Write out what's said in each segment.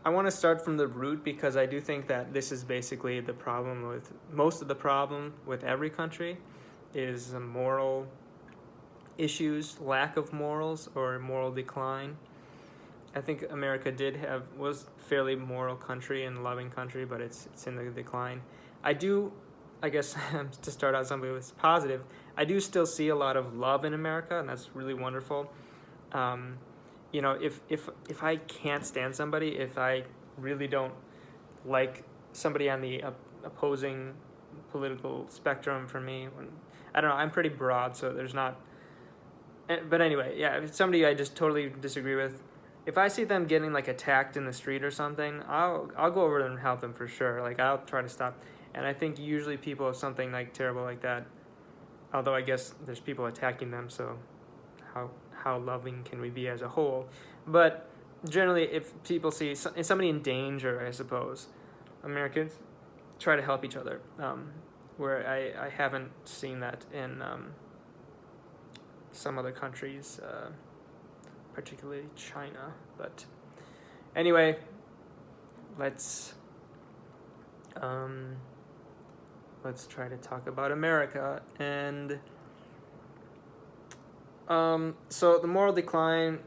I want to start from the root because I do think that this is basically the problem with most of the problem with every country is moral issues, lack of morals or moral decline. I think America was fairly moral country and loving country, but it's in the decline. I guess to start out something that's positive, I do still see a lot of love in America, and that's really wonderful. Um, if I can't stand somebody, if I really don't like somebody on the opposing political spectrum for me, I don't know, I'm pretty broad, so there's not. But anyway, yeah, if it's somebody I just totally disagree with, if I see them getting like attacked in the street or something, I'll go over and help them for sure. Like I'll try to stop. And I think usually people have something like terrible like that. Although I guess there's people attacking them, so how loving can we be as a whole? But generally, if people see somebody in danger, I suppose, Americans try to help each other. Where I haven't seen that in some other countries, particularly China. But anyway, let's try to talk about America. And so the moral decline.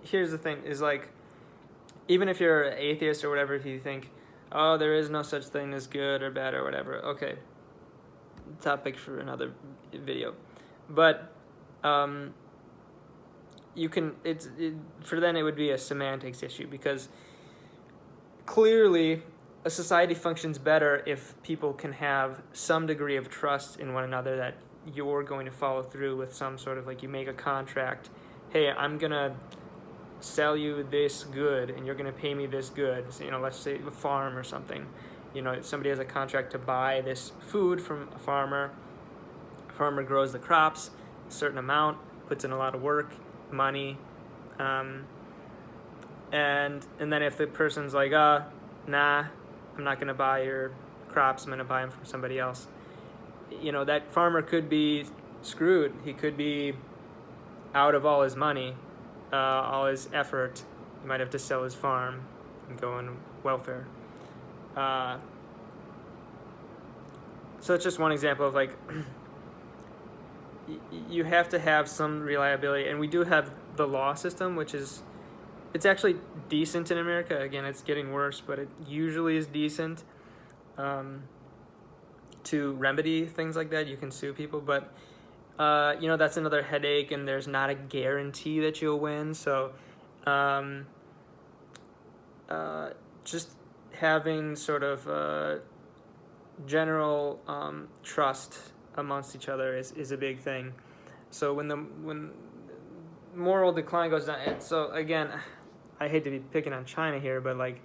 Here's the thing: is like, even if you're an atheist or whatever, if you think, oh, there is no such thing as good or bad or whatever, okay, topic for another video. But for then it would be a semantics issue, because clearly a society functions better if people can have some degree of trust in one another that you're going to follow through with some sort of, like, you make a contract. Hey, I'm gonna sell you this good and you're gonna pay me this good. So, let's say a farm or something. Somebody has a contract to buy this food from a farmer. Farmer grows the crops a certain amount, puts in a lot of work, money, and then if the person's like, nah, I'm not gonna buy your crops, I'm gonna buy them from somebody else, that farmer could be screwed. He could be out of all his money, all his effort. He might have to sell his farm and go on welfare. So it's just one example of, like, you have to have some reliability, and we do have the law system, which it's actually decent in America. Again, it's getting worse, but it usually is decent to remedy things like that. You can sue people, but that's another headache, and there's not a guarantee that you'll win. So just having sort of general trust amongst each other is a big thing. So when moral decline goes down, so again, I hate to be picking on China here, but like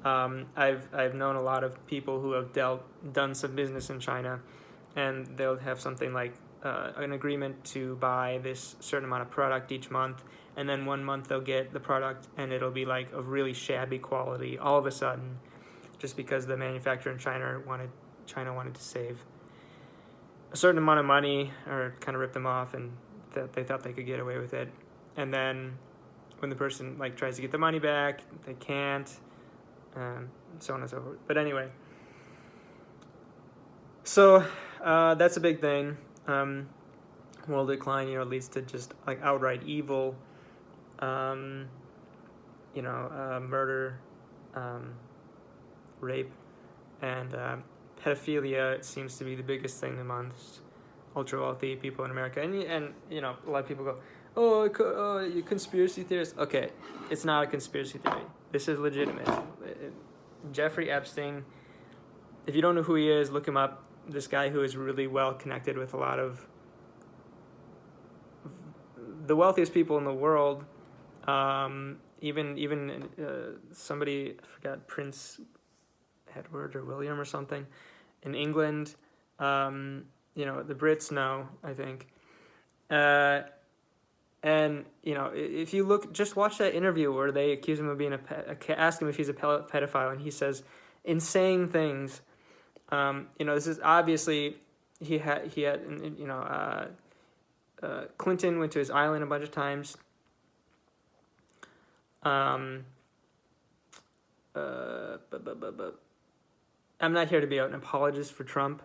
I've known a lot of people who have done some business in China, and they'll have something like an agreement to buy this certain amount of product each month, and then one month they'll get the product and it'll be like of really shabby quality all of a sudden, just because the manufacturer in China wanted to save a certain amount of money or kind of rip them off, and that they thought they could get away with it. And then when the person like tries to get the money back, they can't, so on and so forth. But anyway, so that's a big thing. Moral decline, leads to just like outright evil, murder, rape, and pedophilia seems to be the biggest thing amongst ultra wealthy people in America. And a lot of people go, oh, you conspiracy theorists. Okay, it's not a conspiracy theory. This is legitimate. Jeffrey Epstein, if you don't know who he is, look him up. This guy who is really well connected with a lot of the wealthiest people in the world. Even somebody, I forgot, Prince Edward or William or something in England. The Brits know, I think. And if you just watch that interview where they accuse him of being ask him if he's a pedophile, and he says insane things. This is obviously he had Clinton went to his island a bunch of times. I'm not here to be an apologist for Trump.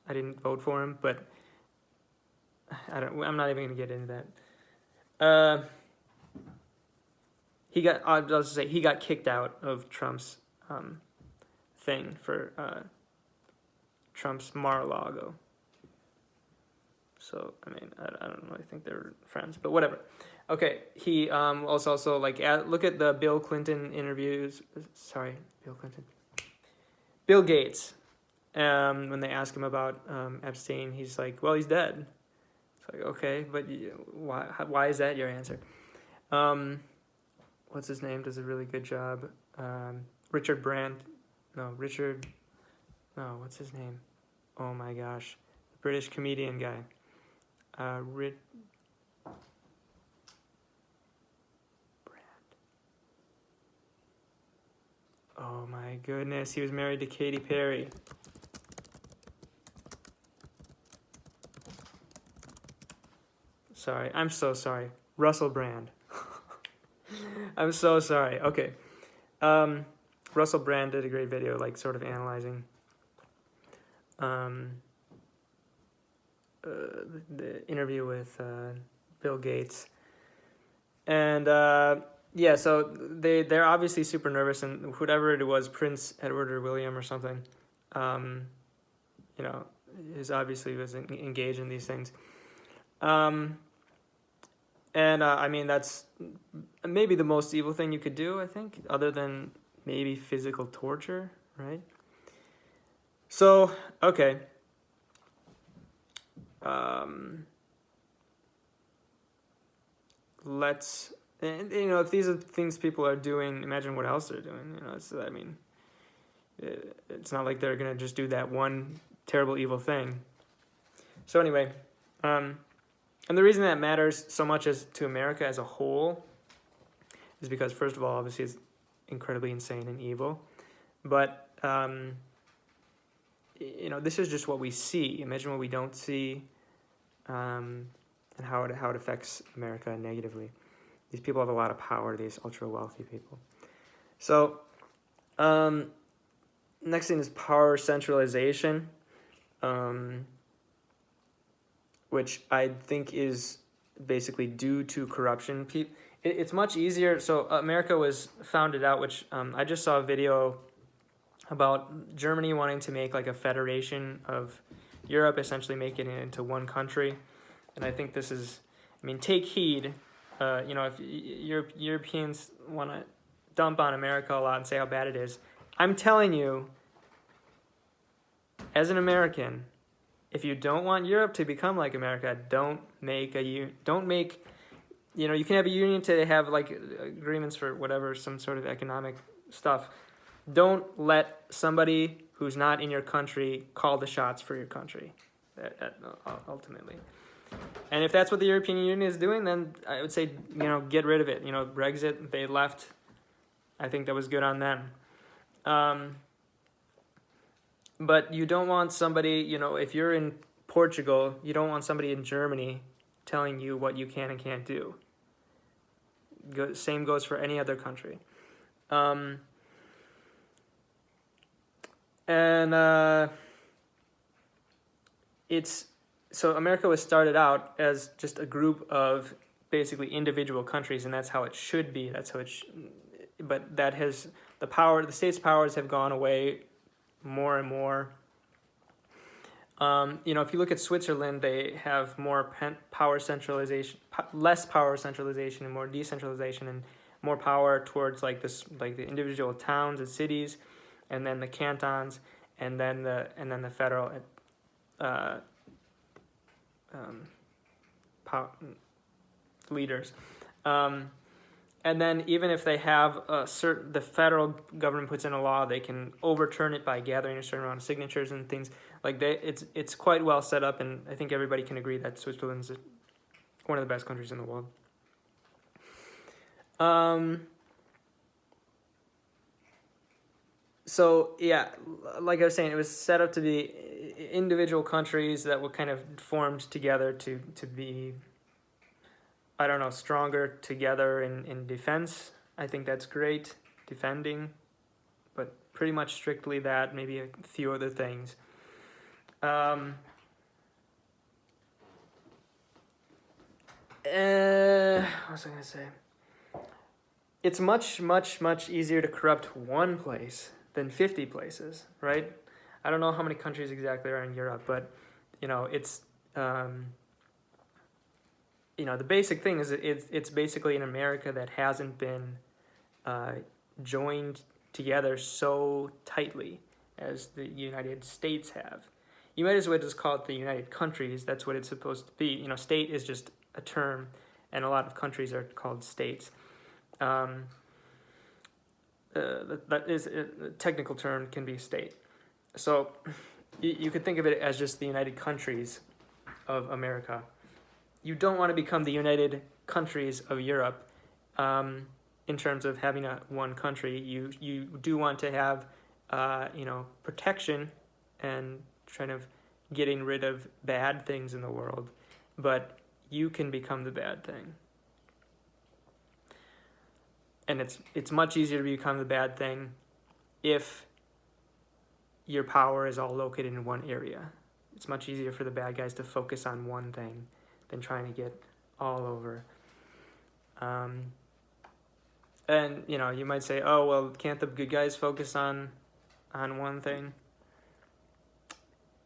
I didn't vote for him, but I'm not even gonna get into that. I'll just say he got kicked out of Trump's thing for Trump's Mar-a-Lago. So, I mean, I don't really think they're friends, but whatever. Okay, he was also like, look at the Bill Clinton interviews. Sorry, Bill Gates. When they ask him about Epstein, he's like, well, he's dead. It's like, okay, but why is that your answer? What's his name? Does a really good job. Richard Brandt. What's his name? Oh my gosh. The British comedian guy. Brand. Oh my goodness, he was married to Katy Perry. Sorry, I'm so sorry. Russell Brand. I'm so sorry. Okay. Russell Brand did a great video, like sort of analyzing the interview with Bill Gates. And yeah, so they're obviously super nervous, and whoever it was, Prince Edward or William or something, is obviously was engaged in these things. I mean, that's maybe the most evil thing you could do, I think, other than maybe physical torture, right? So, okay. If these are things people are doing, imagine what else they're doing. It's not like they're going to just do that one terrible evil thing. So anyway, and the reason that matters so much as to America as a whole is because, first of all, obviously it's incredibly insane and evil. But, this is just what we see. Imagine what we don't see, and how it affects America negatively. These people have a lot of power, these ultra-wealthy people. So, next thing is power centralization, which I think is basically due to corruption. It's much easier. So America was founded out, which I just saw a video about Germany wanting to make like a federation of Europe, essentially making it into one country. And I think this is, take heed. If Europeans want to dump on America a lot and say how bad it is, I'm telling you, as an American, if you don't want Europe to become like America, you can have a union to have like agreements for whatever, some sort of economic stuff. Don't let somebody who's not in your country call the shots for your country, ultimately. And if that's what the European Union is doing, then I would say, get rid of it. Brexit, they left. I think that was good on them. But you don't want somebody, if you're in Portugal, you don't want somebody in Germany telling you what you can and can't do. Same goes for any other country. So America was started out as just a group of basically individual countries, and that's how it should be. But that has the state's powers have gone away more and more. If you look at Switzerland, they have more power centralization, less power centralization, and more decentralization, and more power towards like the individual towns and cities, and then the cantons, and then the federal leaders. And then even if they have the federal government puts in a law, they can overturn it by gathering a certain amount of signatures and things. It's quite well set up, and I think everybody can agree that Switzerland's one of the best countries in the world. So yeah, like I was saying, it was set up to be individual countries that were kind of formed together to be, stronger together in defense, I think that's great, defending, but pretty much strictly that, maybe a few other things. What was I going to say? It's much, much, much easier to corrupt one place than 50 places, right? I don't know how many countries exactly are in Europe, but, it's, the basic thing is it's basically an America that hasn't been joined together so tightly as the United States have. You might as well just call it the United Countries. That's what it's supposed to be. State is just a term, and a lot of countries are called states. That is a technical term, can be state. So you could think of it as just the United Countries of America. You don't want to become the United Countries of Europe in terms of having one country. You do want to have protection and kind of getting rid of bad things in the world, but you can become the bad thing. And it's much easier to become the bad thing if your power is all located in one area. It's much easier for the bad guys to focus on one thing than trying to get all over. And you might say, oh, well, can't the good guys focus on one thing?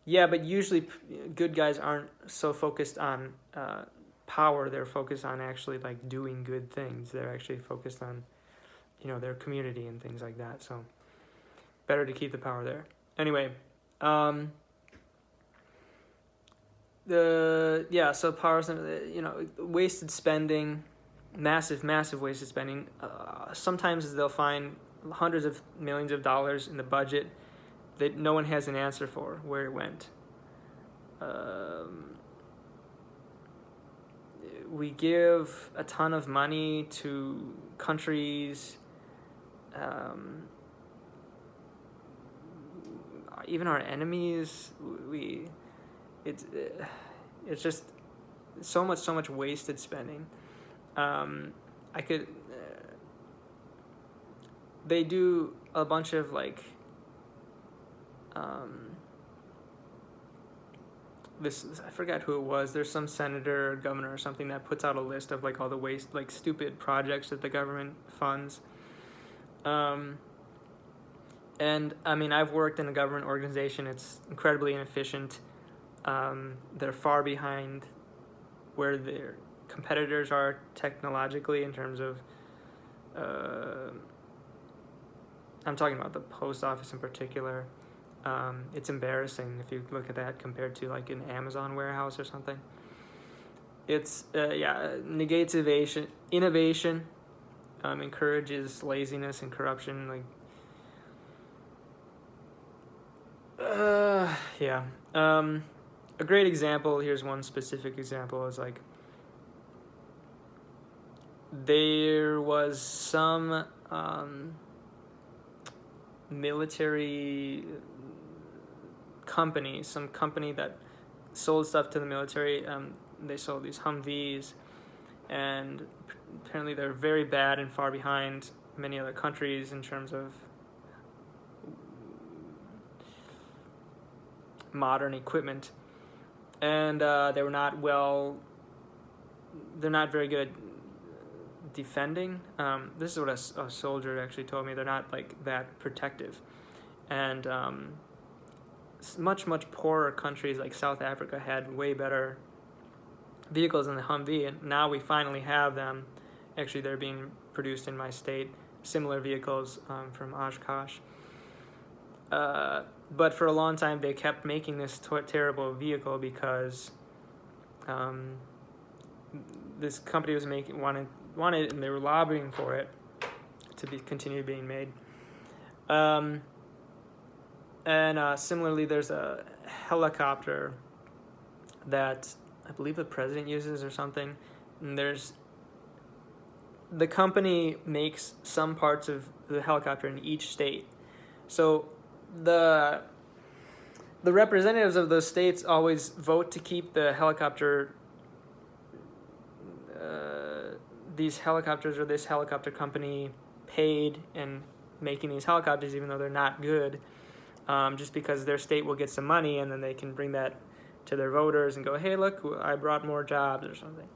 Yeah, but usually good guys aren't so focused on power. They're focused on actually like doing good things. They're actually focused on their community and things like that. So better to keep the power there. Anyway, so power, wasted spending, massive wasted spending. Sometimes they'll find hundreds of millions of dollars in the budget that no one has an answer for where it went. We give a ton of money to countries, even our enemies. It's just so much wasted spending. They do a bunch of like this, I forgot who it was. There's some senator or governor or something that puts out a list of like all the waste, like stupid projects that the government funds. And I mean, I've worked in a government organization. It's incredibly inefficient. They're far behind where their competitors are technologically in terms of, I'm talking about the post office in particular. It's embarrassing if you look at that compared to like an Amazon warehouse or something. It's negates innovation, encourages laziness and corruption. A great example, here's one specific example, is like there was some military company, that sold stuff to the military. They sold these Humvees, and apparently they're very bad and far behind many other countries in terms of modern equipment. And they're not very good at defending. This is what a soldier actually told me. They're not like that protective. And much poorer countries like South Africa had way better vehicles than the Humvee, and now we finally have them. Actually, they're being produced in my state, similar vehicles from Oshkosh. But for a long time, they kept making this terrible vehicle because this company was wanted it, and they were lobbying for it to continue being made. And similarly, there's a helicopter that I believe the president uses or something. And the company makes some parts of the helicopter in each state. So the representatives of those states always vote to keep the helicopter, these helicopters or this helicopter company paid in making these helicopters, even though they're not good, just because their state will get some money, and then they can bring that to their voters and go, hey, look, I brought more jobs or something.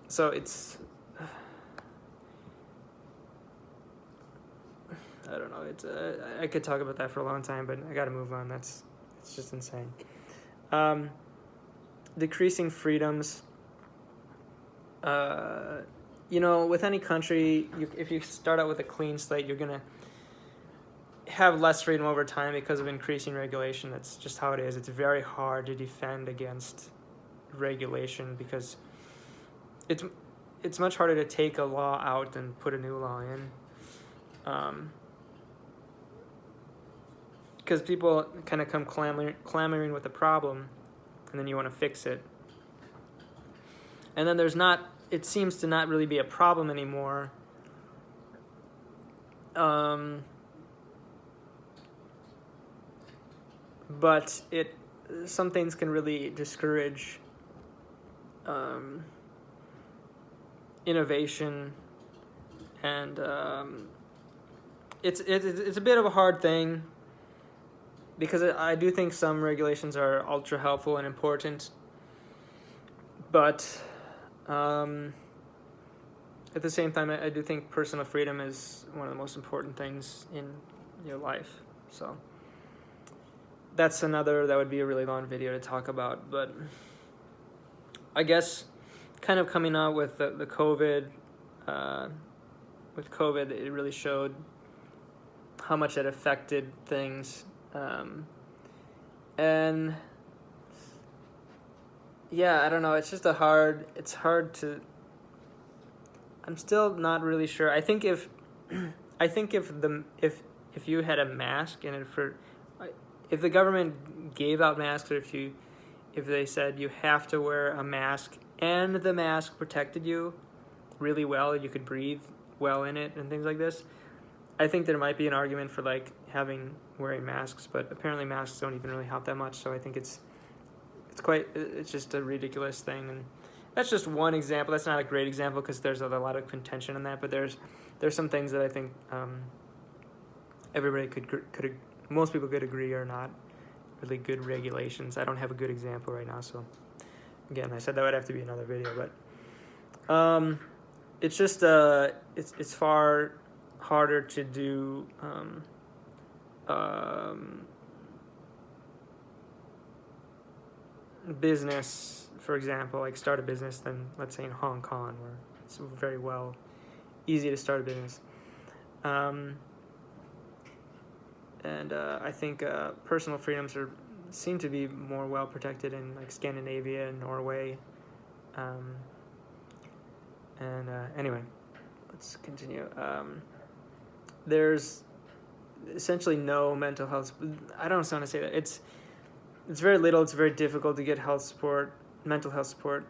So it's, I don't know. It's I could talk about that for a long time, but I got to move on. It's just insane. Decreasing freedoms. With any country, if you start out with a clean slate, you're gonna have less freedom over time because of increasing regulation. That's just how it is. It's very hard to defend against regulation because it's much harder to take a law out than put a new law in. Because people kind of come clamoring with a problem, and then you want to fix it. And then it seems to not really be a problem anymore. But some things can really discourage innovation, and it's a bit of a hard thing, because I do think some regulations are ultra helpful and important, but at the same time, I do think personal freedom is one of the most important things in your life. So that would be a really long video to talk about, but I guess kind of coming out with the COVID, it really showed how much it affected things. And yeah, I don't know, it's hard to, I'm still not really sure. I think if you had a mask, and if the government gave out masks, or if they said you have to wear a mask and the mask protected you really well, you could breathe well in it and things like this, I think there might be an argument for wearing masks, but apparently masks don't even really help that much. So I think it's just a ridiculous thing, and that's just one example. That's not a great example because there's a lot of contention in that, but there's some things that I think everybody most people could agree are not really good regulations. I don't have a good example right now, so again, I said that would have to be another video, but it's just it's far harder to do business, for example, like start a business, than let's say in Hong Kong, where it's easy to start a business. And I think personal freedoms seem to be more well protected in Scandinavia and Norway. Anyway, let's continue. There's essentially no mental health. I don't want to say that. It's very little. It's very difficult to get mental health support.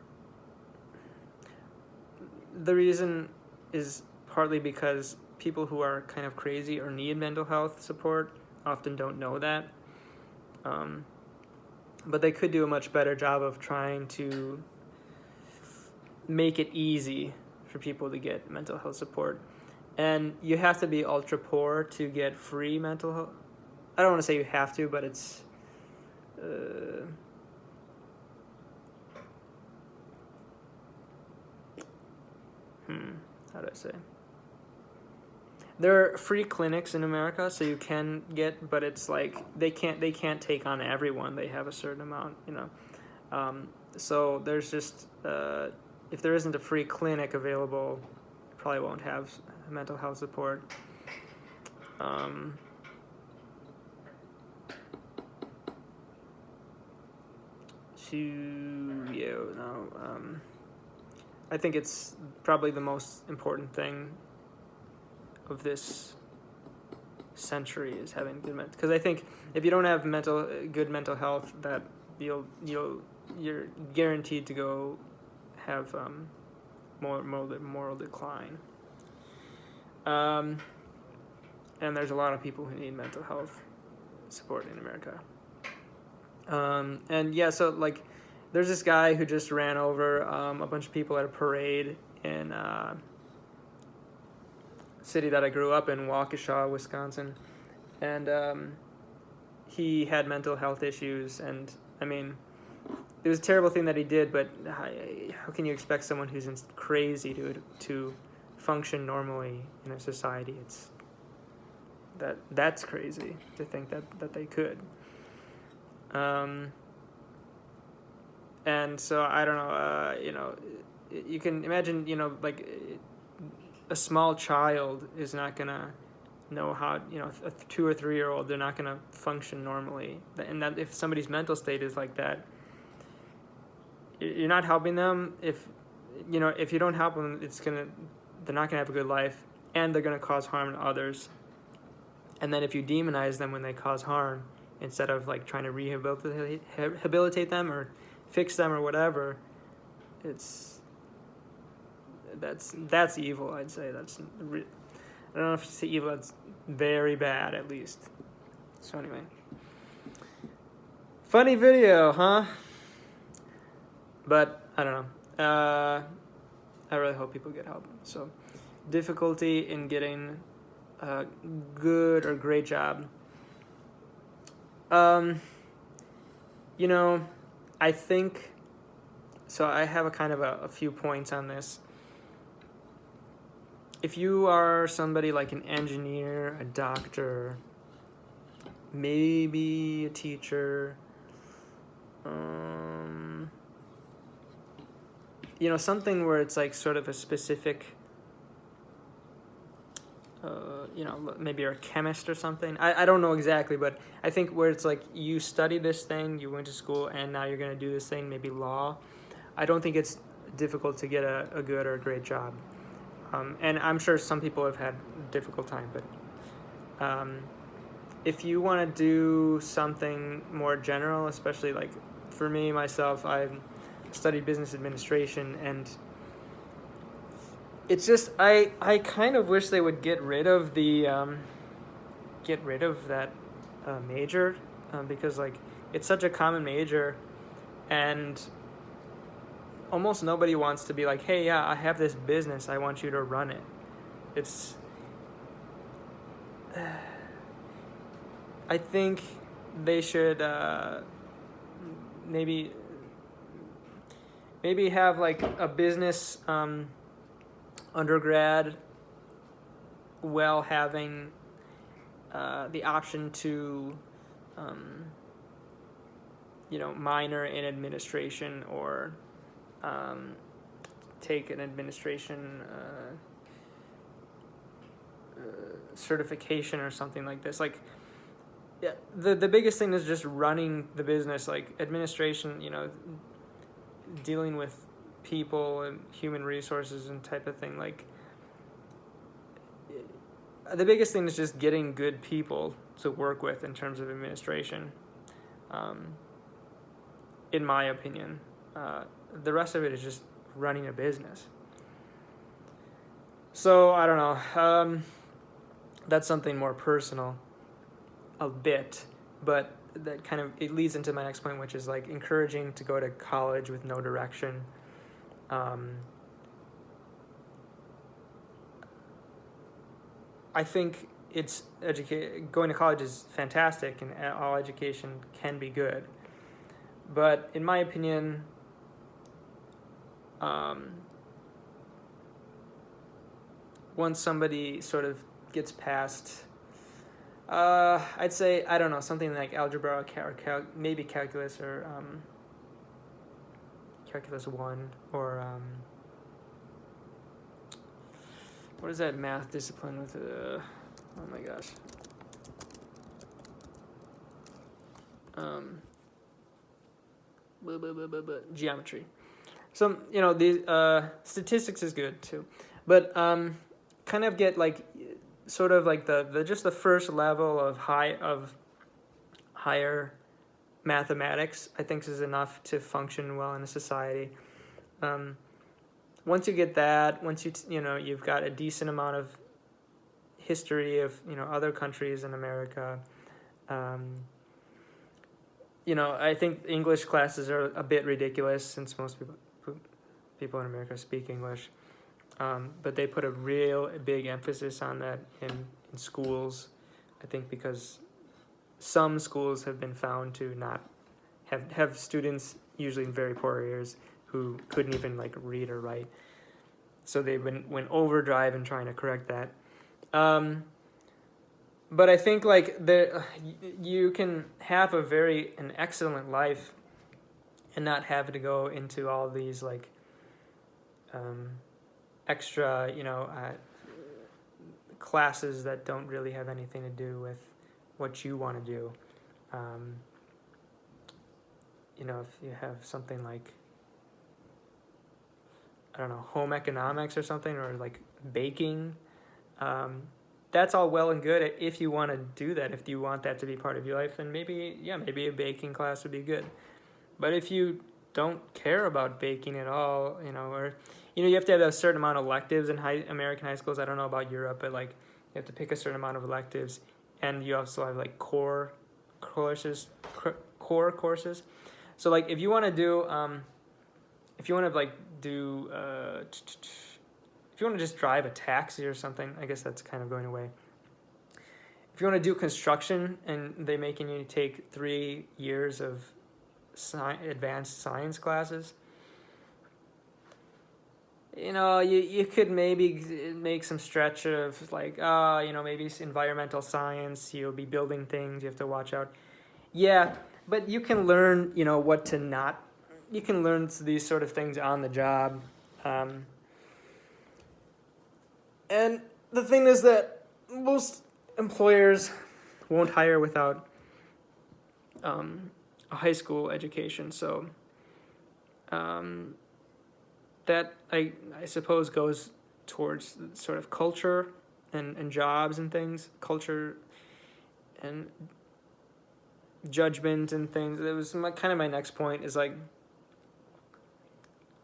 The reason is partly because people who are kind of crazy or need mental health support often don't know that. But they could do a much better job of trying to make it easy for people to get mental health support. And you have to be ultra poor to get free mental health. I don't want to say you have to, but it's how do I say? There are free clinics in America, so you can get, but it's they can't take on everyone. They have a certain amount, So there's just if there isn't a free clinic available, you probably won't have mental health support. I think it's probably the most important thing of this century is having good mental, because I think if you don't have good mental health, that you're guaranteed to go have moral decline. And there's a lot of people who need mental health support in America. So there's this guy who just ran over a bunch of people at a parade in city that I grew up in, Waukesha, Wisconsin, and he had mental health issues, and I mean, it was a terrible thing that he did, but how can you expect someone who's crazy to function normally in a society? That's crazy to think that they could. And so I don't know, you can imagine, like a small child is not gonna know how, a 2 or 3 year old, they're not gonna function normally. And that if somebody's mental state is like that, you're not helping them. If you don't help them, they're not gonna have a good life, and they're gonna cause harm to others. And then if you demonize them when they cause harm, instead of like trying to rehabilitate them or fix them or whatever, that's evil. I'd say I don't know if it's evil. That's very bad, at least. So anyway, funny video, huh? But I don't know. I really hope people get help. So, difficulty in getting a good or great job. I think, so I have a kind of a few points on this. If you are somebody like an engineer, a doctor, maybe a teacher, something where it's like sort of a specific, maybe you're a chemist or something. I don't know exactly, but I think where it's like you study this thing, you went to school, and now you're going to do this thing, maybe law. I don't think it's difficult to get a good or a great job. And I'm sure some people have had a difficult time, but if you want to do something more general, especially like for me, myself, I've studied business administration, and it's just I kind of wish they would get rid of that major, because like it's such a common major, and almost nobody wants to be like, hey, yeah, I have this business, I want you to run it. It's I think they should maybe have like a business undergrad while having the option to minor in administration, or take an administration certification or something like this. Like, yeah, the biggest thing is just running the business, like administration, dealing with people and human resources and type of thing. Like, the biggest thing is just getting good people to work with in terms of administration, in my opinion. The rest of it is just running a business. So I don't know. That's something more personal, a bit, but that kind of, it leads into my next point, which is like encouraging to go to college with no direction. I think going to college is fantastic, and all education can be good. But in my opinion, once somebody sort of gets past, I'd say, I don't know, something like algebra or maybe calculus, or calculus 1, or what is that math discipline with oh my gosh, geometry. So these statistics is good too, but kind of get like sort of like the just the first level of higher mathematics, I think, is enough to function well in a society. Once you get that, once you've got a decent amount of history of other countries in America, I think English classes are a bit ridiculous, since most people in America speak English. but they put a real big emphasis on that in schools. I think because some schools have been found to not have students, usually in very poor areas, who couldn't even like read or write. So they went overdrive in trying to correct that. But I think like you can have an excellent life and not have to go into all these like extra, classes that don't really have anything to do with what you want to do. If you have something like, I don't know, home economics or something, or like baking, that's all well and good if you want to do that. If you want that to be part of your life, then maybe a baking class would be good. But if you don't care about baking at all, or you have to have a certain amount of electives in American high schools. I don't know about Europe, but like you have to pick a certain amount of electives, and you also have like core courses. So like if you want to do, if you want to just drive a taxi or something, I guess that's kind of going away. If you want to do construction and they're making you take 3 years of advanced science classes, you could maybe make some stretch of like, maybe it's environmental science, you'll be building things, you have to watch out. Yeah, but you can learn, you can learn these sort of things on the job. And the thing is that most employers won't hire without a high school education. So that I suppose goes towards sort of culture and jobs and things, culture and judgment and things. That was kind of my next point, is like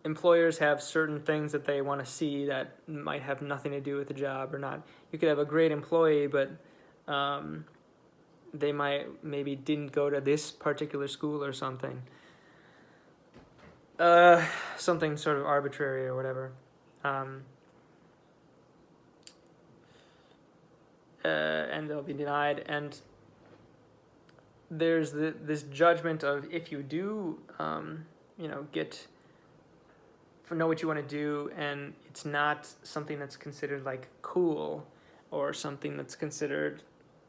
employers have certain things that they want to see that might have nothing to do with the job or not. You could have a great employee, but they maybe didn't go to this particular school or something. Something sort of arbitrary or whatever. And they'll be denied. And there's this judgment of, if you do, know what you want to do, and it's not something that's considered like cool or something that's considered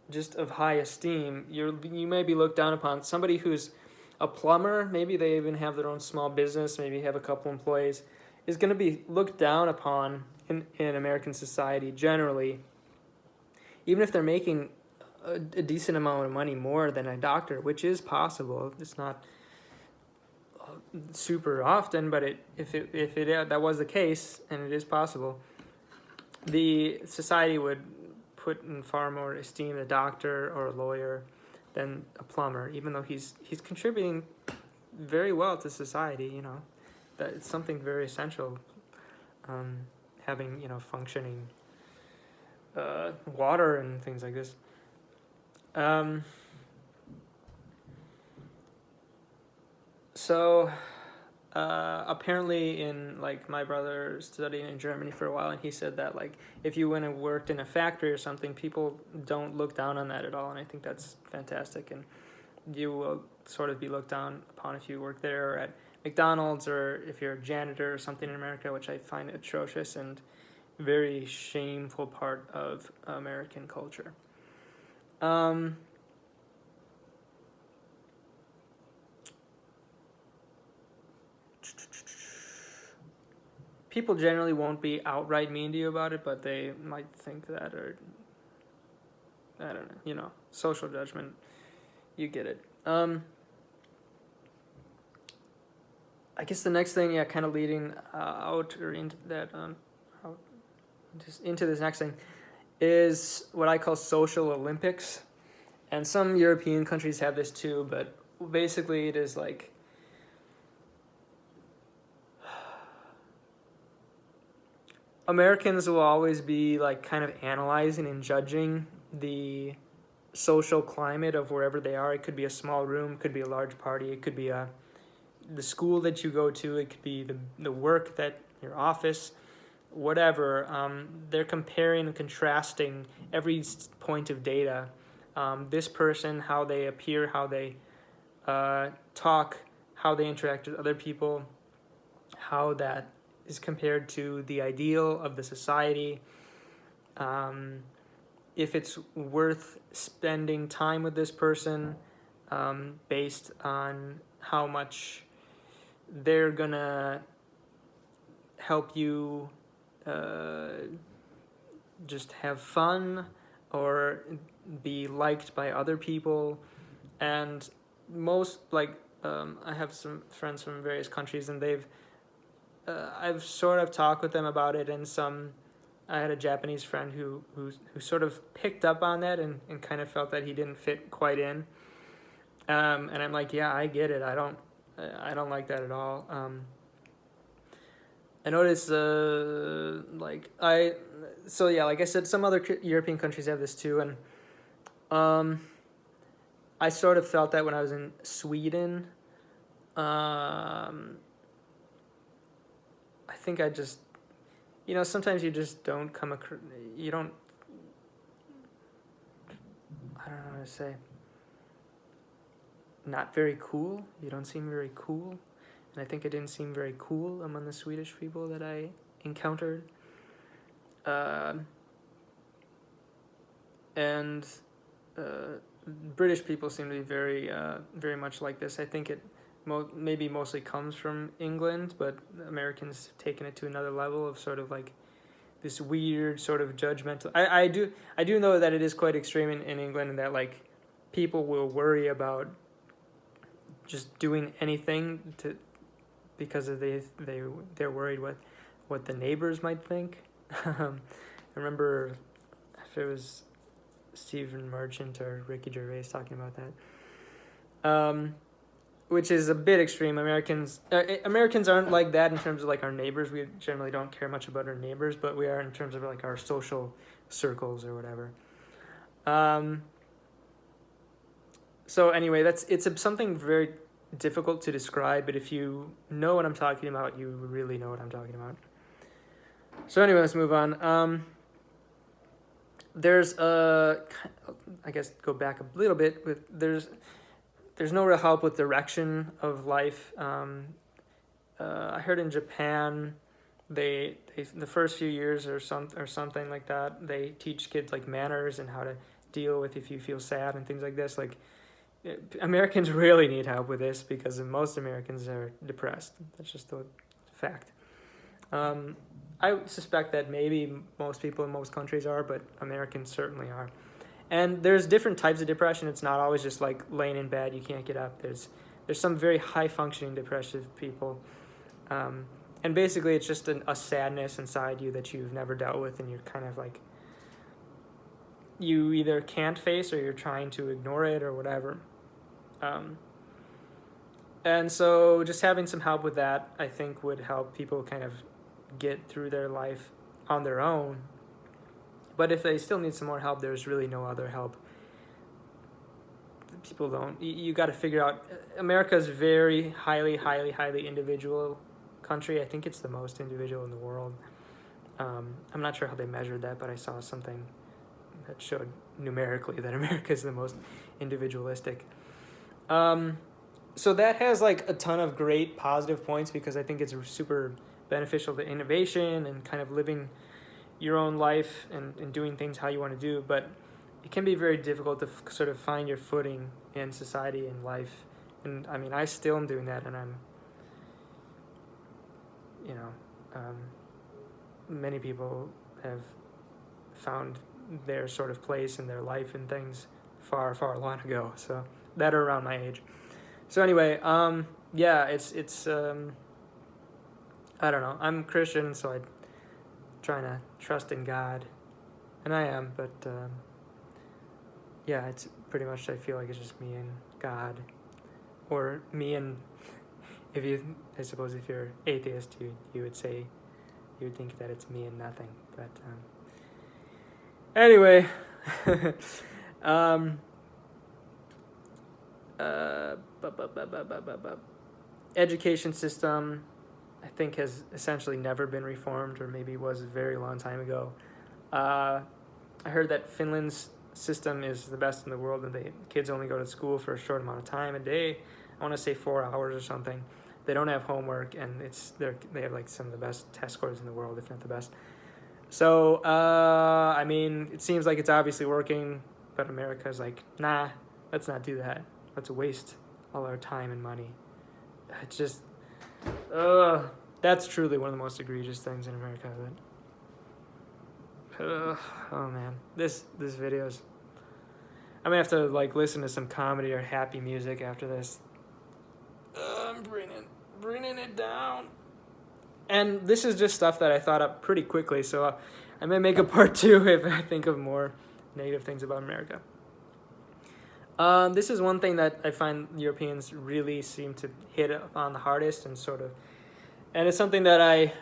just of high esteem, you may be looked down upon. Somebody who's a plumber, maybe they even have their own small business, maybe have a couple employees, is going to be looked down upon in American society generally, even if they're making a decent amount of money more than a doctor, which is possible. It's not super often, but if that was the case, and it is possible, the society would put in far more esteem a doctor or a lawyer than a plumber, even though he's contributing very well to society. That it's something very essential, having functioning water and things like this. So apparently, in like, my brother studied in Germany for a while, and he said that like if you went and worked in a factory or something, people don't look down on that at all, and I think that's fantastic. And you will sort of be looked down upon if you work there, or at McDonald's, or if you're a janitor or something in America, which I find atrocious and very shameful part of American culture. People generally won't be outright mean to you about it, but they might think that, or I don't know, social judgment. You get it. I guess the next thing, kind of leading out or into that, just into this next thing, is what I call social Olympics. And some European countries have this too, but basically it is like, Americans will always be like kind of analyzing and judging the social climate of wherever they are. It could be a small room, could be a large party, it could be the school that you go to, it could be the work, that your office. whatever. They're comparing and contrasting every point of data. This person, how they appear, how they talk, how they interact with other people, how that is compared to the ideal of the society. If it's worth spending time with this person based on how much they're gonna help you just have fun or be liked by other people. And most, like, I have some friends from various countries, and I've sort of talked with them about it, and I had a Japanese friend who sort of picked up on that and kind of felt that he didn't fit quite in. And I'm like, yeah, I get it. I don't like that at all. I noticed, like I said, some other European countries have this too, and I sort of felt that when I was in Sweden. I think I just, sometimes you just don't come across, you don't, I don't know how to say, not very cool. You don't seem very cool. And I think I didn't seem very cool among the Swedish people that I encountered. And British people seem to be very, very much like this. I think it maybe mostly comes from England, but Americans have taken it to another level of sort of like this weird sort of judgmental. I do know that it is quite extreme in England, and that like people will worry about just doing anything because they're worried what the neighbors might think. I remember if it was Stephen Merchant or Ricky Gervais talking about that, which is a bit extreme. Americans aren't like that in terms of like our neighbors. We generally don't care much about our neighbors, but we are in terms of like our social circles or whatever. So anyway, it's something very difficult to describe, but if you know what I'm talking about, you really know what I'm talking about. So anyway, let's move on. There's I guess go back a little bit with there's no real help with direction of life. I heard in Japan, they the first few years or something like that, they teach kids like manners and how to deal with if you feel sad and things like this. Like Americans really need help with this because most Americans are depressed. That's just the fact. I suspect that maybe most people in most countries are, but Americans certainly are. And there's different types of depression. It's not always just like laying in bed, you can't get up. There's some very high functioning depressive people. And basically it's just a sadness inside you that you've never dealt with, and you're kind of like, you either can't face or you're trying to ignore it or whatever. And so just having some help with that, I think, would help people kind of get through their life on their own. But if they still need some more help, there's really no other help. People don't. You got to figure out. America's very highly individual country. I think it's the most individual in the world. I'm not sure how they measured that, but I saw something that showed numerically that America is the most individualistic. So that has like a ton of great positive points, because I think it's super beneficial to innovation and kind of living your own life and doing things how you want to do. But it can be very difficult to sort of find your footing in society and life. And I mean, I still am doing that, and I'm, many people have found their sort of place in their life and things far long ago, so that are around my age. So anyway, it's I don't know, I'm Christian, so I'm trying to trust in God, and I am, but it's pretty much, I feel like it's just me and God, or me and, I suppose if you're atheist, you would say, you would think that it's me and nothing, but anyway, education system, I think has essentially never been reformed, or maybe was a very long time ago. I heard that Finland's system is the best in the world, and the kids only go to school for a short amount of time a day. I want to say 4 hours or something. They don't have homework, and they have like some of the best test scores in the world, if not the best. So I mean, it seems like it's obviously working, but America's like, nah, let's not do that. Let's waste all our time and money. It's just, that's truly one of the most egregious things in America. Oh man, this video's. I'm gonna have to like listen to some comedy or happy music after this. I'm bringing it down. And this is just stuff that I thought up pretty quickly, so I may make a part 2 if I think of more negative things about America. This is one thing that I find Europeans really seem to hit on the hardest, and it's something that I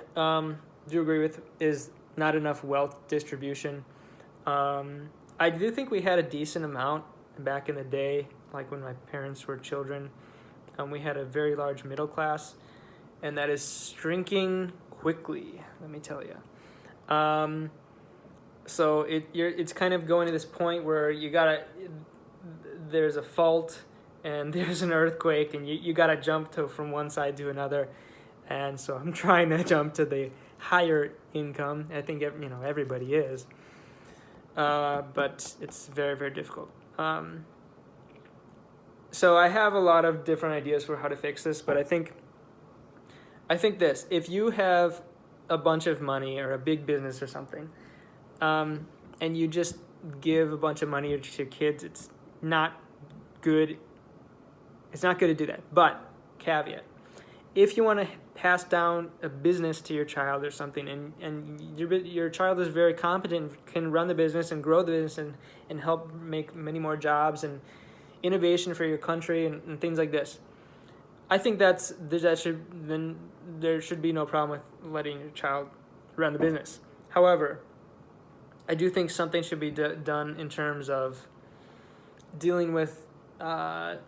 do agree with, is not enough wealth distribution. I do think we had a decent amount back in the day, like when my parents were children. We had a very large middle class, and that is shrinking quickly, let me tell you. So it's kind of going to this point where there's a fault and there's an earthquake, and you gotta jump from one side to another. And so I'm trying to jump to the higher income. I think everybody is, but it's very, very difficult. So I have a lot of different ideas for how to fix this, but I think this: if you have a bunch of money or a big business or something, and you just give a bunch of money to your kids, it's not good. It's not good to do that. But caveat: if you want to pass down a business to your child or something, and your child is very competent, can run the business and grow the business and help make many more jobs and innovation for your country and things like this, I think there should be no problem with letting your child run the business. However, I do think something should be done in terms of dealing with. Let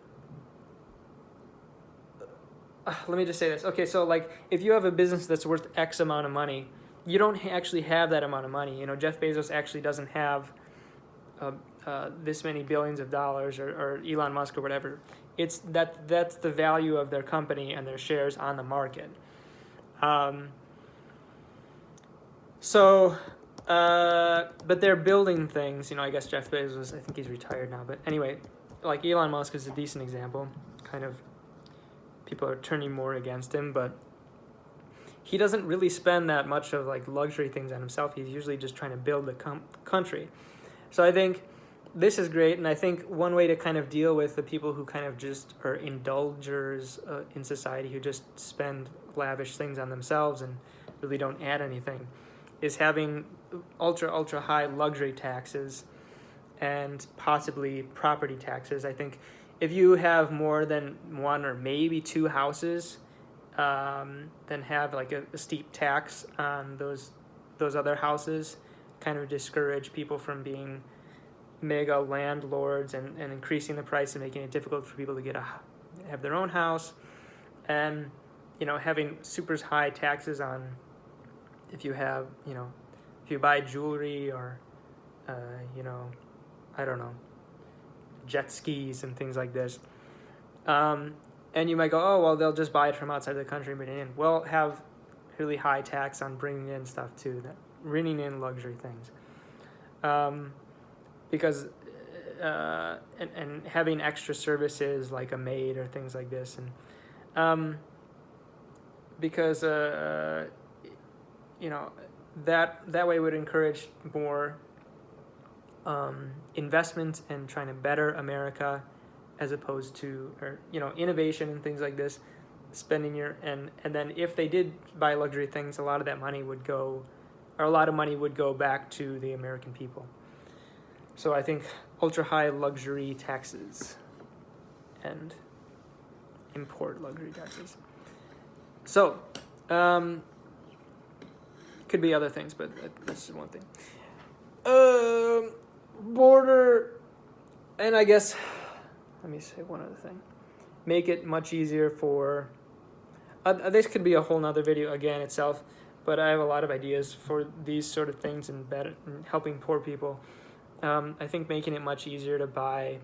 me just say this. Okay, so like if you have a business that's worth X amount of money, you don't actually have that amount of money. Jeff Bezos actually doesn't have this many billions of dollars, or Elon Musk or whatever. That's the value of their company and their shares on the market. But they're building things. I guess Jeff Bezos, I think he's retired now. But anyway, like Elon Musk is a decent example. Kind of people are turning more against him, but he doesn't really spend that much of like luxury things on himself. He's usually just trying to build the country. So I think this is great, and I think one way to kind of deal with the people who kind of just are indulgers in society, who just spend lavish things on themselves and really don't add anything, is having ultra high luxury taxes and possibly property taxes. I think if you have more than one or maybe 2 houses, then have like a steep tax on those other houses, kind of discourage people from being mega landlords and increasing the price and making it difficult for people to have their own house, and having super high taxes on if you buy jewelry or I don't know, jet skis and things like this, and you might go, oh well, they'll just buy it from outside the country and bring it in. Well, have really high tax on bringing in stuff too, bringing in luxury things. Because and having extra services like a maid or things like this, and because that way would encourage more investment and trying to better America, as opposed to innovation and things like this, spending and then if they did buy luxury things, a lot of money would go back to the American people. So I think ultra high luxury taxes and import luxury taxes. So, could be other things, but this is one thing. Border, and I guess, let me say one other thing. Make it much easier for, this could be a whole nother video again itself, but I have a lot of ideas for these sort of things and better and helping poor people. I think making it much easier to buy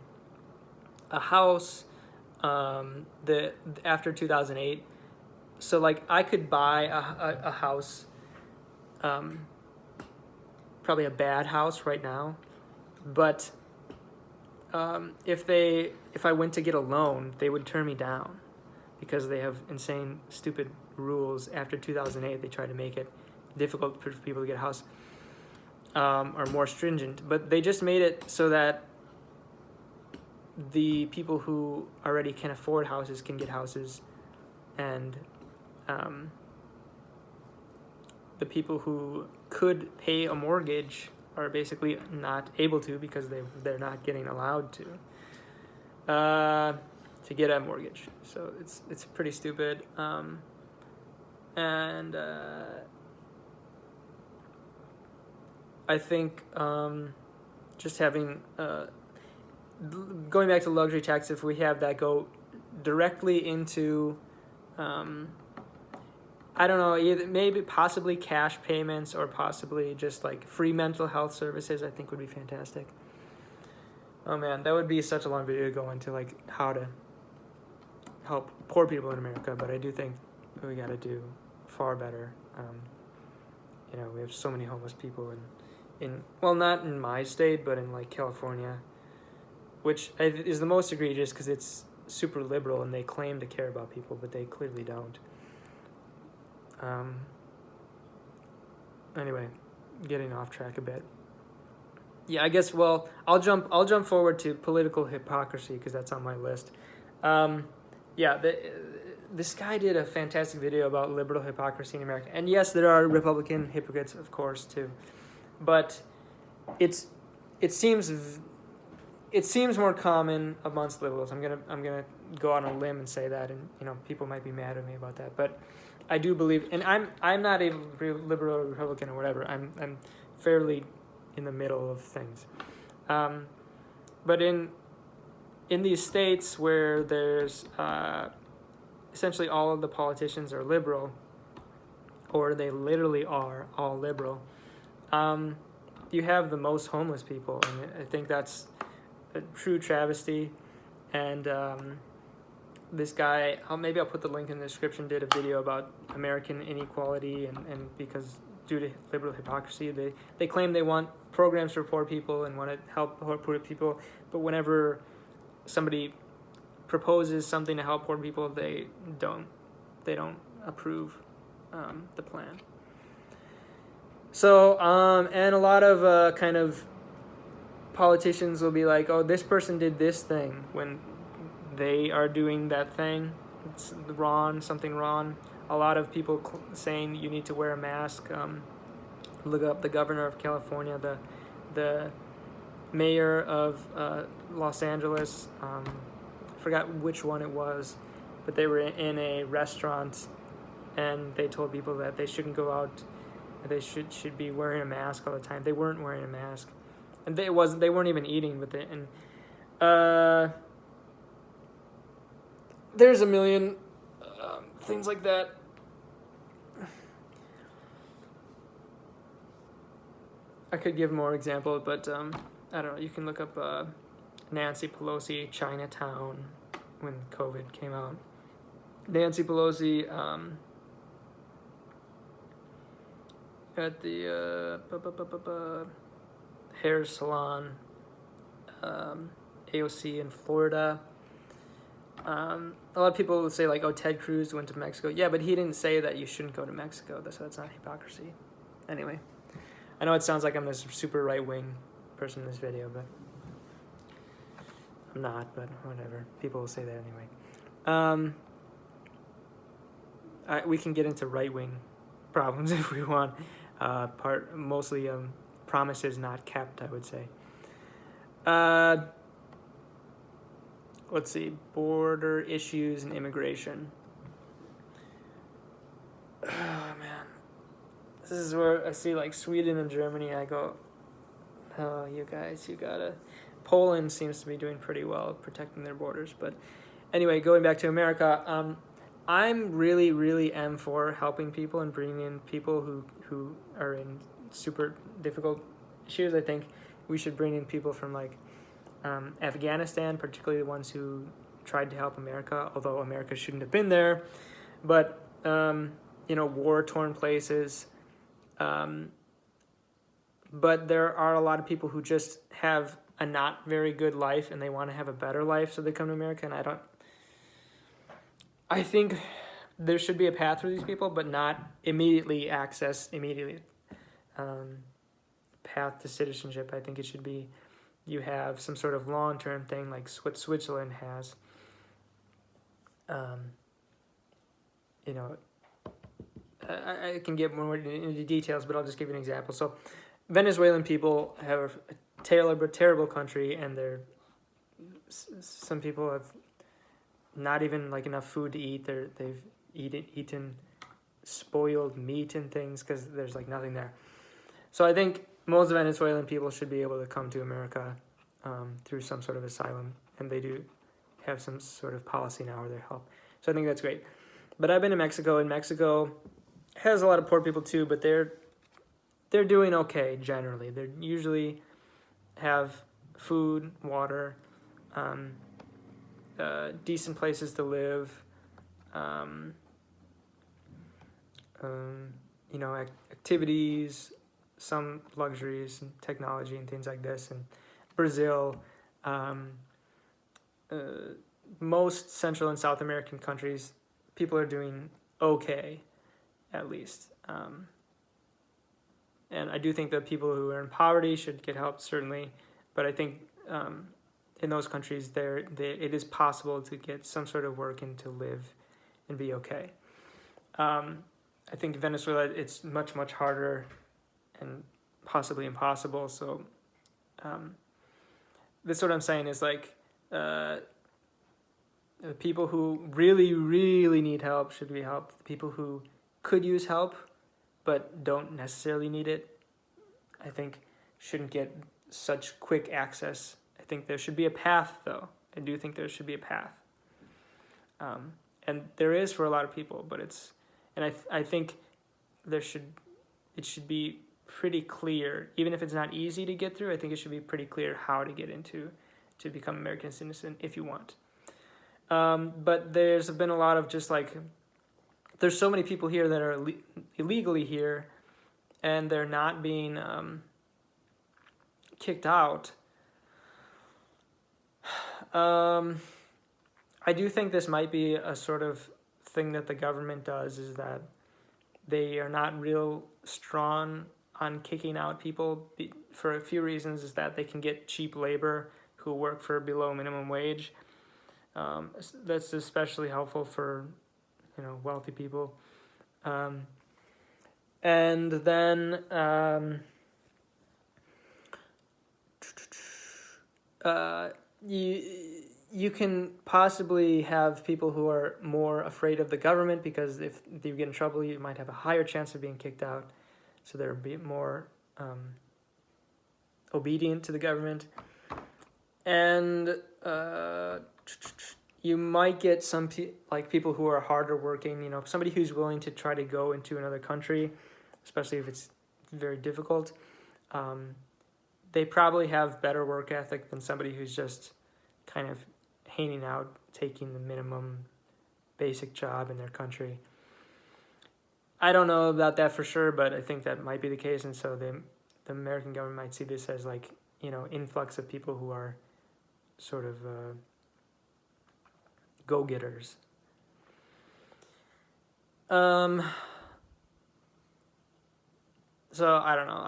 a house after 2008. So like I could buy a house, probably a bad house right now, but if I went to get a loan, they would turn me down because they have insane, stupid rules. After 2008, they tried to make it difficult for people to get a house, or more stringent. But they just made it so that the people who already can afford houses can get houses, and the people who could pay a mortgage are basically not able to because they're not getting allowed to get a mortgage. So it's pretty stupid. And I think just having going back to luxury tax, if we have that go directly into I don't know, either maybe possibly cash payments or possibly just like free mental health services, I think would be fantastic. Oh man, that would be such a long video to go into like how to help poor people in America, but I do think we got to do far better. We have so many homeless people in well, not in my state, but in like California, which is the most egregious because it's super liberal and they claim to care about people, but they clearly don't. Anyway, getting off track a bit. Yeah, I guess. Well, I'll jump forward to political hypocrisy because that's on my list. This guy did a fantastic video about liberal hypocrisy in America, and yes, there are Republican hypocrites, of course, too, but it seems more common amongst liberals. I'm gonna go on a limb and say that, and people might be mad at me about that, but I do believe, and I'm not a liberal or Republican or whatever. I'm fairly in the middle of things, but in these states where there's essentially all of the politicians are liberal, or they literally are all liberal, you have the most homeless people, and I think that's a true travesty. And this guy, maybe I'll put the link in the description, did a video about American inequality, and because due to liberal hypocrisy, they claim they want programs for poor people and want to help poor people, but whenever somebody proposes something to help poor people, they don't approve the plan. So and a lot of kind of politicians will be like, oh, this person did this thing when they are doing that thing. It's wrong, something wrong. A lot of people saying you need to wear a mask. Look up the governor of California, the mayor of Los Angeles. Forgot which one it was, but they were in a restaurant, and they told people that they shouldn't go out. They should be wearing a mask all the time. They weren't wearing a mask, and they weren't even eating with it. And there's a million things like that. I could give more examples, but I don't know. You can look up Nancy Pelosi, Chinatown, when COVID came out. Nancy Pelosi at the hair salon, AOC in Florida. A lot of people will say like, oh, Ted Cruz went to Mexico. Yeah, but he didn't say that you shouldn't go to Mexico. That's not hypocrisy. Anyway, I know it sounds like I'm this super right-wing person in this video, but I'm not, but whatever. People will say that anyway. We can get into right-wing problems if we want. Mostly promises not kept, I would say. Let's see, border issues and immigration. Oh, man. This is where I see, like, Sweden and Germany, I go, oh, you guys, you gotta... Poland seems to be doing pretty well protecting their borders. But anyway, going back to America, I'm really, really am for helping people and bringing in people who are in super difficult issues. I think we should bring in people from like Afghanistan, particularly the ones who tried to help America, although America shouldn't have been there. But war-torn places. But there are a lot of people who just have a not very good life and they want to have a better life, so they come to America. And I think there should be a path for these people, but not immediately path to citizenship. I think it should be you have some sort of long-term thing like what Switzerland has. I can get more into details, but I'll just give you an example. So Venezuelan people have a terrible country, and some people have not even like enough food to eat. They've eaten spoiled meat and things because there's like nothing there. So I think most Venezuelan people should be able to come to America through some sort of asylum, and they do have some sort of policy now where they help. So I think that's great. But I've been to Mexico, and Mexico has a lot of poor people too, but they're doing okay generally. They usually have food, water, decent places to live, activities, some luxuries and technology and things like this. And Brazil, most Central and South American countries, people are doing okay, at least. And I do think that people who are in poverty should get help, certainly. But I think in those countries, it is possible to get some sort of work and to live and be okay. I think Venezuela, it's much, much harder and possibly impossible. So this is what I'm saying is like the people who really, really need help should be helped. The people who could use help but don't necessarily need it, I think shouldn't get such quick access. I think there should be a path, though. I do think there should be a path. And there is for a lot of people, but I think it should be pretty clear, even if it's not easy to get through. I think it should be pretty clear how to get to become American citizen if you want. But there's been a lot of just like, there's so many people here that are illegally here, and they're not being kicked out. I do think this might be a sort of thing that the government does, is that they are not real strong on kicking out people for a few reasons. Is that they can get cheap labor who work for below minimum wage. That's especially helpful for wealthy people. And then you can possibly have people who are more afraid of the government, because if you get in trouble, you might have a higher chance of being kicked out. So they're a bit more obedient to the government. And you might get some people who are harder working, somebody who's willing to try to go into another country, especially if it's very difficult. They probably have better work ethic than somebody who's just kind of hanging out, taking the minimum basic job in their country. I don't know about that for sure, but I think that might be the case. And so the American government might see this as influx of people who are sort of go-getters. So I don't know.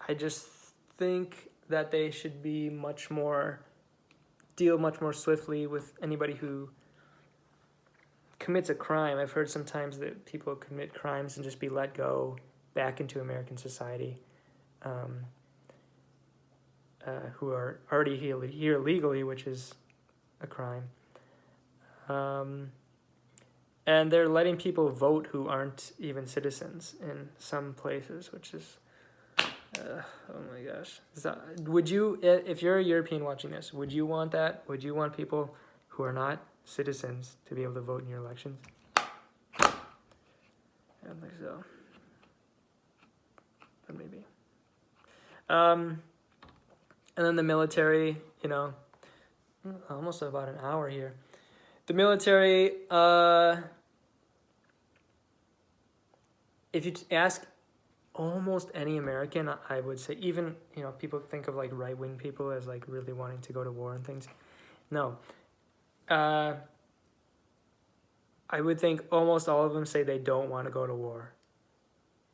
I just think that they should be deal much more swiftly with anybody who commits a crime. I've heard sometimes that people commit crimes and just be let go back into American society, who are already here legally, which is a crime. And they're letting people vote who aren't even citizens in some places, which is Oh my gosh. So, would you, if you're a European watching this, would you want that? Would you want people who are not citizens to be able to vote in your elections? I don't think so. But maybe. And then the military, you know, almost about an hour here. The military, if you ask almost any American, I would say, even, you know, people think of like right-wing people as like really wanting to go to war and things. No. I would think almost all of them say they don't want to go to war.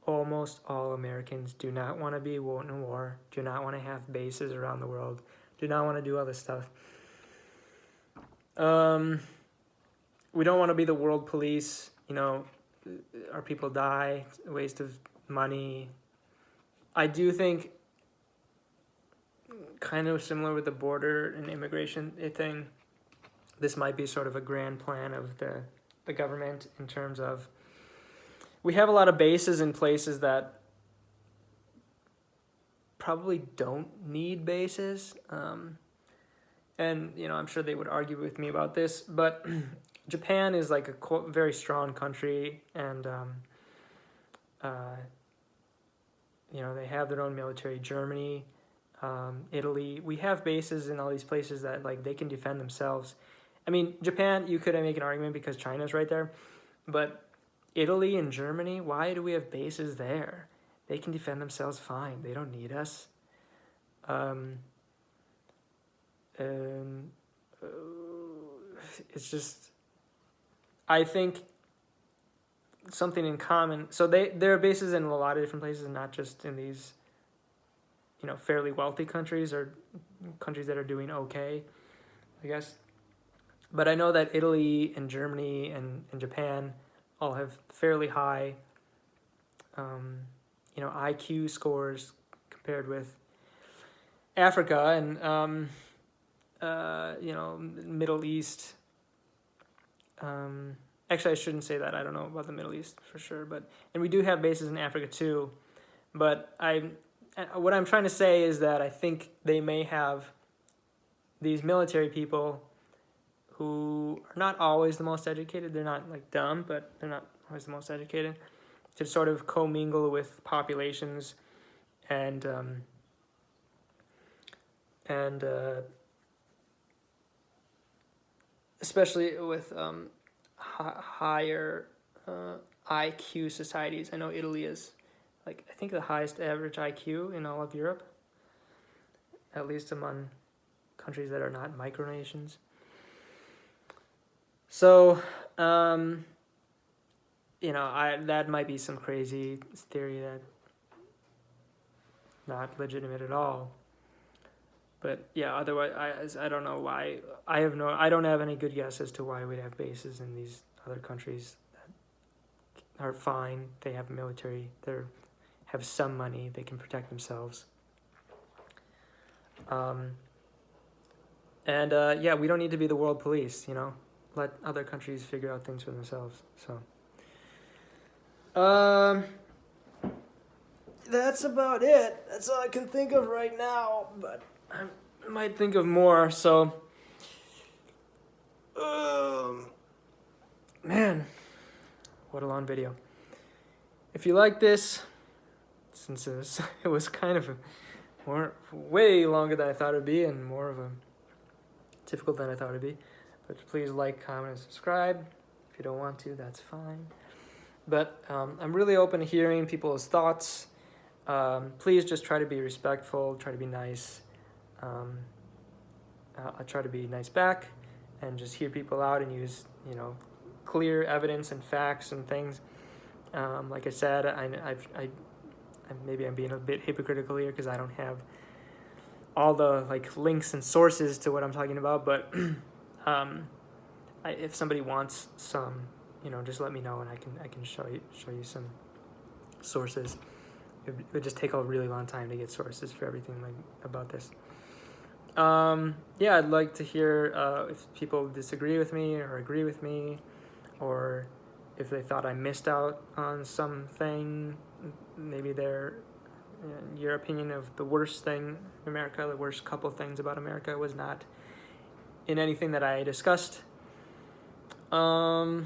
Almost all Americans do not want to be in war, do not want to have bases around the world, do not want to do all this stuff. We don't want to be the world police, you know, our people die, it's a waste of money. I do think, kind of similar with the border and immigration thing, this might be sort of a grand plan of the government in terms of, we have a lot of bases in places that probably don't need bases. And, you know, I'm sure they would argue with me about this, but Japan is like a very strong country, and, you know, they have their own military. Germany, Italy, we have bases in all these places that, like, they can defend themselves. I mean, Japan, you could make an argument because China's right there, but Italy and Germany, why do we have bases there? They can defend themselves fine. They don't need us. It's just, I think something in common. So there are bases in a lot of different places, not just in these, you know, fairly wealthy countries or countries that are doing okay, I guess. But I know that Italy and Germany and Japan all have fairly high, you know, IQ scores compared with Africa and, you know, Middle East. Actually, I shouldn't say that. I don't know about the Middle East for sure, and we do have bases in Africa too. But what I'm trying to say is that I think they may have these military people who are not always the most educated. They're not like dumb, but they're not always the most educated, to sort of commingle with populations and especially with higher IQ societies. I know Italy is, like, I think the highest average IQ in all of Europe, at least among countries that are not micronations. So, you know, that might be some crazy theory that not legitimate at all. But yeah, otherwise, I don't know why. I don't have any good guess as to why we'd have bases in these other countries that are fine. They have military. They have some money. They can protect themselves. Yeah, we don't need to be the world police. You know, let other countries figure out things for themselves. So, that's about it. That's all I can think of right now. But I might think of more. So, man, what a long video. If you like this, since it was kind of way longer than I thought it would be, and more of a difficult than I thought it would be, but please like, comment, and subscribe. If you don't want to, that's fine. But I'm really open to hearing people's thoughts. Please just try to be respectful, try to be nice. I'll try to be nice back and just hear people out and use, you know, clear evidence and facts and things. Like I said, maybe I'm being a bit hypocritical here because I don't have all the like links and sources to what I'm talking about, but if somebody wants some, you know, just let me know and I can show you some sources. It would just take a really long time to get sources for everything like about this. Yeah, I'd like to hear if people disagree with me or agree with me, or if they thought I missed out on something. Maybe they're, your opinion of the worst thing in America, the worst couple things about America was not in anything that I discussed. I'd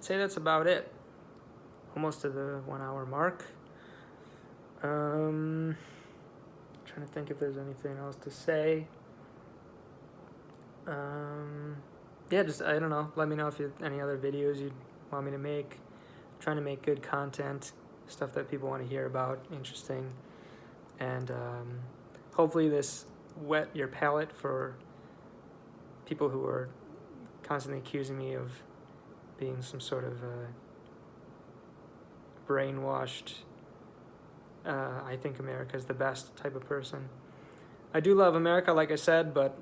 say that's about it. Almost to the 1 hour mark. Trying to think if there's anything else to say. Yeah, just, I don't know. Let me know if you any other videos you'd want me to make. I'm trying to make good content, stuff that people want to hear about, interesting. And hopefully this whet your palate for people who are constantly accusing me of being some sort of brainwashed, I think America's the best type of person. I do love America, like I said, but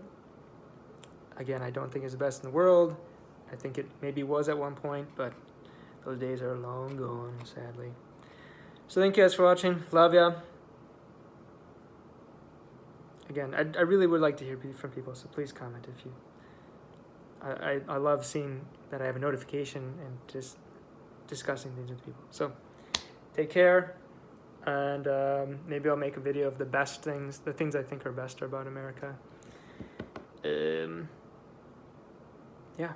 again, I don't think it's the best in the world. I think it maybe was at one point, but those days are long gone, sadly. So thank you guys for watching. Love ya. Again, I really would like to hear from people, so please comment if you... I love seeing that I have a notification and just discussing things with people. So take care, and maybe I'll make a video of the best things, the things I think are best about America. Yeah.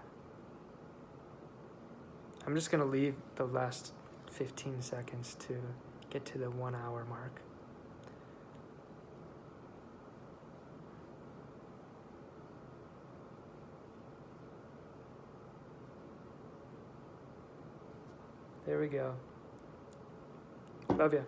I'm just going to leave the last 15 seconds to get to the 1 hour mark. There we go. Love ya.